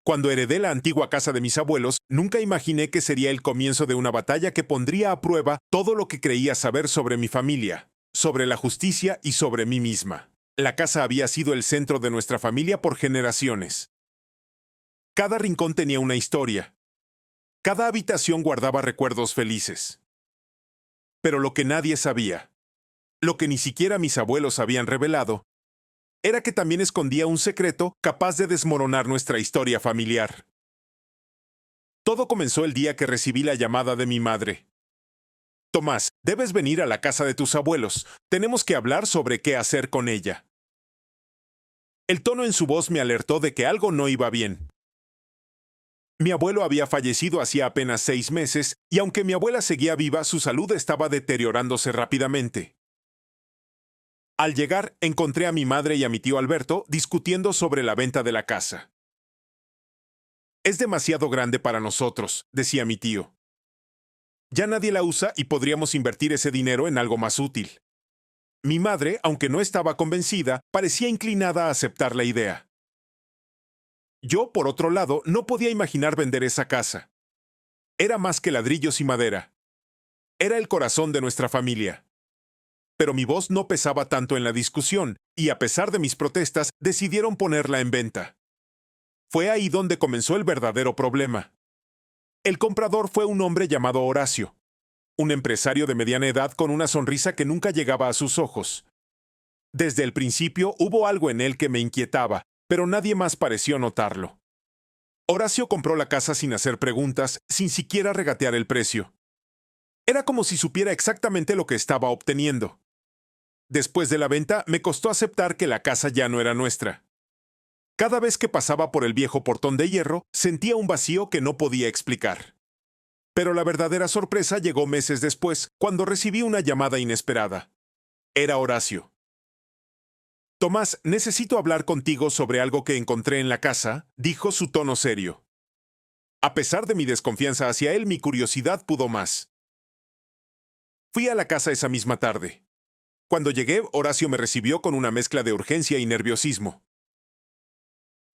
Cuando heredé la antigua casa de mis abuelos, nunca imaginé que sería el comienzo de una batalla que pondría a prueba todo lo que creía saber sobre mi familia, sobre la justicia y sobre mí misma. La casa había sido el centro de nuestra familia por generaciones. Cada rincón tenía una historia. Cada habitación guardaba recuerdos felices. Pero lo que nadie sabía, lo que ni siquiera mis abuelos habían revelado, era que también escondía un secreto capaz de desmoronar nuestra historia familiar. Todo comenzó el día que recibí la llamada de mi madre. Tomás, debes venir a la casa de tus abuelos. Tenemos que hablar sobre qué hacer con ella. El tono en su voz me alertó de que algo no iba bien. Mi abuelo había fallecido hacía apenas 6 meses, y aunque mi abuela seguía viva, su salud estaba deteriorándose rápidamente. Al llegar, encontré a mi madre y a mi tío Alberto discutiendo sobre la venta de la casa. Es demasiado grande para nosotros, decía mi tío. Ya nadie la usa y podríamos invertir ese dinero en algo más útil. Mi madre, aunque no estaba convencida, parecía inclinada a aceptar la idea. Yo, por otro lado, no podía imaginar vender esa casa. Era más que ladrillos y madera. Era el corazón de nuestra familia. Pero mi voz no pesaba tanto en la discusión, y a pesar de mis protestas, decidieron ponerla en venta. Fue ahí donde comenzó el verdadero problema. El comprador fue un hombre llamado Horacio, un empresario de mediana edad con una sonrisa que nunca llegaba a sus ojos. Desde el principio hubo algo en él que me inquietaba, pero nadie más pareció notarlo. Horacio compró la casa sin hacer preguntas, sin siquiera regatear el precio. Era como si supiera exactamente lo que estaba obteniendo. Después de la venta, me costó aceptar que la casa ya no era nuestra. Cada vez que pasaba por el viejo portón de hierro, sentía un vacío que no podía explicar. Pero la verdadera sorpresa llegó meses después, cuando recibí una llamada inesperada. Era Horacio. Tomás, necesito hablar contigo sobre algo que encontré en la casa, dijo su tono serio. A pesar de mi desconfianza hacia él, mi curiosidad pudo más. Fui a la casa esa misma tarde. Cuando llegué, Horacio me recibió con una mezcla de urgencia y nerviosismo.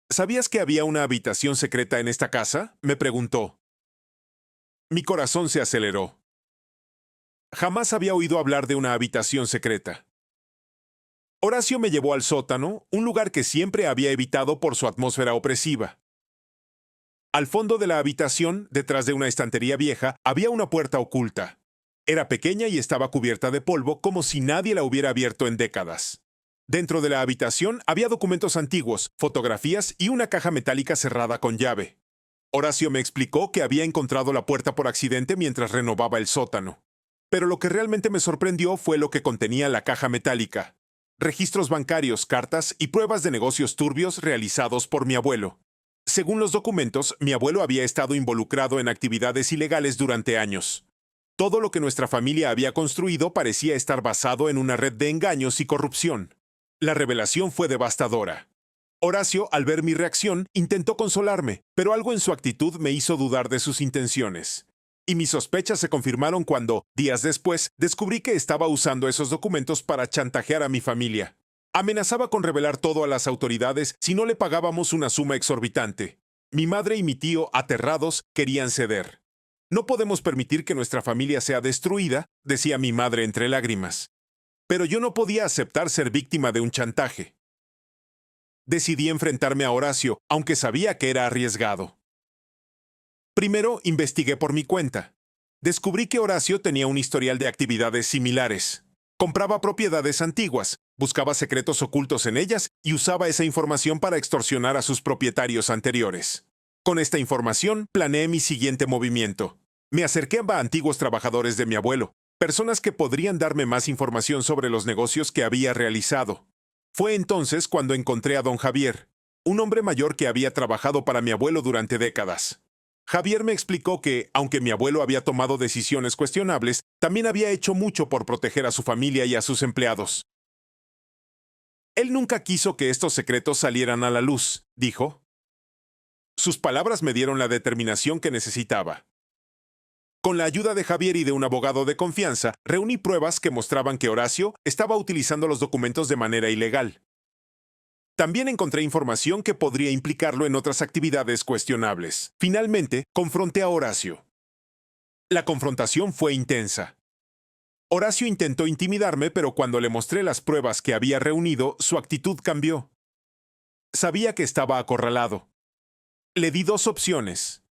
¿Sabías que había una habitación secreta en esta casa?, me preguntó. Mi corazón se aceleró. Jamás había oído hablar de una habitación secreta. Horacio me llevó al sótano, un lugar que siempre había evitado por su atmósfera opresiva. Al fondo de la habitación, detrás de una estantería vieja, había una puerta oculta. Era pequeña y estaba cubierta de polvo como si nadie la hubiera abierto en décadas. Dentro de la habitación había documentos antiguos, fotografías y una caja metálica cerrada con llave. Horacio me explicó que había encontrado la puerta por accidente mientras renovaba el sótano. Pero lo que realmente me sorprendió fue lo que contenía la caja metálica. Registros bancarios, cartas y pruebas de negocios turbios realizados por mi abuelo. Según los documentos, mi abuelo había estado involucrado en actividades ilegales durante años. Todo lo que nuestra familia había construido parecía estar basado en una red de engaños y corrupción. La revelación fue devastadora. Horacio, al ver mi reacción, intentó consolarme, pero algo en su actitud me hizo dudar de sus intenciones. Y mis sospechas se confirmaron cuando, días después, descubrí que estaba usando esos documentos para chantajear a mi familia. Amenazaba con revelar todo a las autoridades si no le pagábamos una suma exorbitante. Mi madre y mi tío, aterrados, querían ceder. No podemos permitir que nuestra familia sea destruida, decía mi madre entre lágrimas. Pero yo no podía aceptar ser víctima de un chantaje. Decidí enfrentarme a Horacio, aunque sabía que era arriesgado. Primero, investigué por mi cuenta. Descubrí que Horacio tenía un historial de actividades similares. Compraba propiedades antiguas, buscaba secretos ocultos en ellas y usaba esa información para extorsionar a sus propietarios anteriores. Con esta información, planeé mi siguiente movimiento. Me acerqué a antiguos trabajadores de mi abuelo, personas que podrían darme más información sobre los negocios que había realizado. Fue entonces cuando encontré a don Javier, un hombre mayor que había trabajado para mi abuelo durante décadas. Javier me explicó que, aunque mi abuelo había tomado decisiones cuestionables, también había hecho mucho por proteger a su familia y a sus empleados. Él nunca quiso que estos secretos salieran a la luz, dijo. Sus palabras me dieron la determinación que necesitaba. Con la ayuda de Javier y de un abogado de confianza, reuní pruebas que mostraban que Horacio estaba utilizando los documentos de manera ilegal. También encontré información que podría implicarlo en otras actividades cuestionables. Finalmente, confronté a Horacio. La confrontación fue intensa. Horacio intentó intimidarme, pero cuando le mostré las pruebas que había reunido, su actitud cambió. Sabía que estaba acorralado. Le di dos opciones: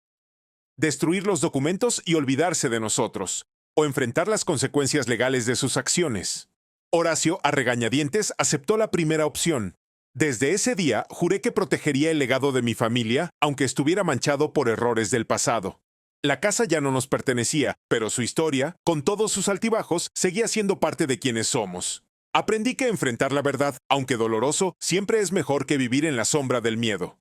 destruir los documentos y olvidarse de nosotros, o enfrentar las consecuencias legales de sus acciones. Horacio, a regañadientes, aceptó la primera opción. Desde ese día, juré que protegería el legado de mi familia, aunque estuviera manchado por errores del pasado. La casa ya no nos pertenecía, pero su historia, con todos sus altibajos, seguía siendo parte de quienes somos. Aprendí que enfrentar la verdad, aunque doloroso, siempre es mejor que vivir en la sombra del miedo.